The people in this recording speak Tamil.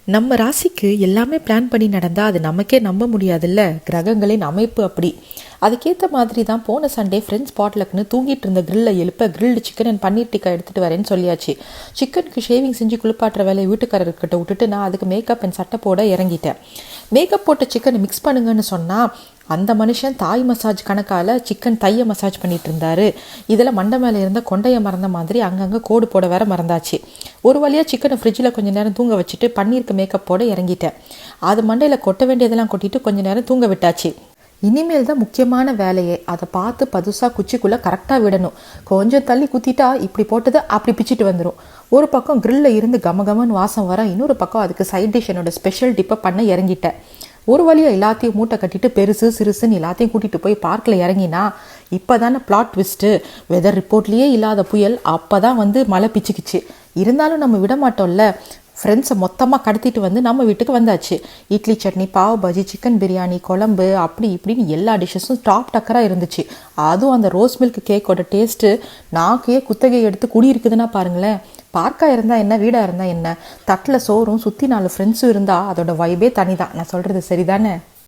நம்ம ராசிக்கு எல்லாமே பிளான் பண்ணி நடந்தால் அது நமக்கே நம்ப முடியாதுல்ல. கிரகங்களின் அமைப்பு அப்படி. அதுக்கேற்ற மாதிரி தான் போன சண்டே ஃப்ரெண்ட்ஸ் பாட்லக்குன்னு தூங்கிட்டு இருந்த கிரில்லை எழுப்ப grilled chicken and paneer tikka எடுத்துகிட்டு வரேன்னு சொல்லியாச்சு. சிக்கனுக்கு ஷேவிங் செஞ்சு குளிப்பாட்டுற வேலையை வீட்டுக்காரர்கிட்ட விட்டுட்டு நான் அதுக்கு மேக்கப் அண்ட் சட்டை போட இறங்கிட்டேன். மேக்கப் போட்ட சிக்கனை மிக்ஸ் பண்ணுங்கன்னு சொன்னால் அந்த மனுஷன் தாய் மசாஜ் கணக்கால் சிக்கன் தையை மசாஜ் பண்ணிட்டு இருந்தாரு. இதில் மண்டை மேலே இருந்த கொண்டையை மறந்த மாதிரி அங்கங்கே கோடு போட வேற மறந்தாச்சு. ஒரு வழியாக சிக்கனை ஃப்ரிட்ஜில் கொஞ்சம் நேரம் தூங்க வச்சுட்டு பன்னீருக்கு மேக்கப் போட இறங்கிட்டேன். அது மண்டையில் கொட்ட வேண்டியதெல்லாம் கொட்டிட்டு கொஞ்சம் நேரம் தூங்க விட்டாச்சு. இனிமேல் தான் முக்கியமான வேலையே. அதை பார்த்து பதுசாக குச்சிக்குள்ளே கரெக்டாக விடணும். கொஞ்சம் தள்ளி குத்திட்டா இப்படி போட்டது அப்படி பிச்சுட்டு வந்துடும். ஒரு பக்கம் கிரில்லில் இருந்து கமகமன்னு வாசம் வர, இன்னொரு பக்கம் அதுக்கு சைட் டிஷ் என்னோட ஸ்பெஷல் டிப்பை பண்ண இறங்கிட்டேன். ஒரு வழியாக எல்லாத்தையும் மூட்டை கட்டிட்டு பெருசு சிறுசுன்னு எல்லாத்தையும் கூட்டிகிட்டு போய் பார்க்கில் இறங்கினா இப்போ தானே பிளாட் ட்விஸ்ட்டு. வெதர் ரிப்போர்ட்லேயே இல்லாத புயல் அப்போ தான் வந்து மழை பிச்சுக்குச்சு. இருந்தாலும் நம்ம விட மாட்டோம்ல. ஃப்ரெண்ட்ஸை மொத்தமாக கடத்திட்டு வந்து நம்ம வீட்டுக்கு வந்தாச்சு. இட்லி சட்னி, பாவ் பாஜி, சிக்கன் பிரியாணி, குழம்பு, அப்படி இப்படின்னு எல்லா டிஷ்ஷஸும் டாப் டக்கராக இருந்துச்சு. அதுவும் அந்த ரோஸ் மில்க் கேக்கோட டேஸ்ட்டு நாக்கையே குத்தகை எடுத்து குடியிருக்குதுன்னா பாருங்களேன். பார்க்காக இருந்தால் என்ன, வீடாக இருந்தால் என்ன, தட்டில் சோறும் சுற்றி 4 ஃப்ரெண்ட்ஸும் இருந்தால் அதோட வைபே தனி தான். நான் சொல்கிறது சரிதானே?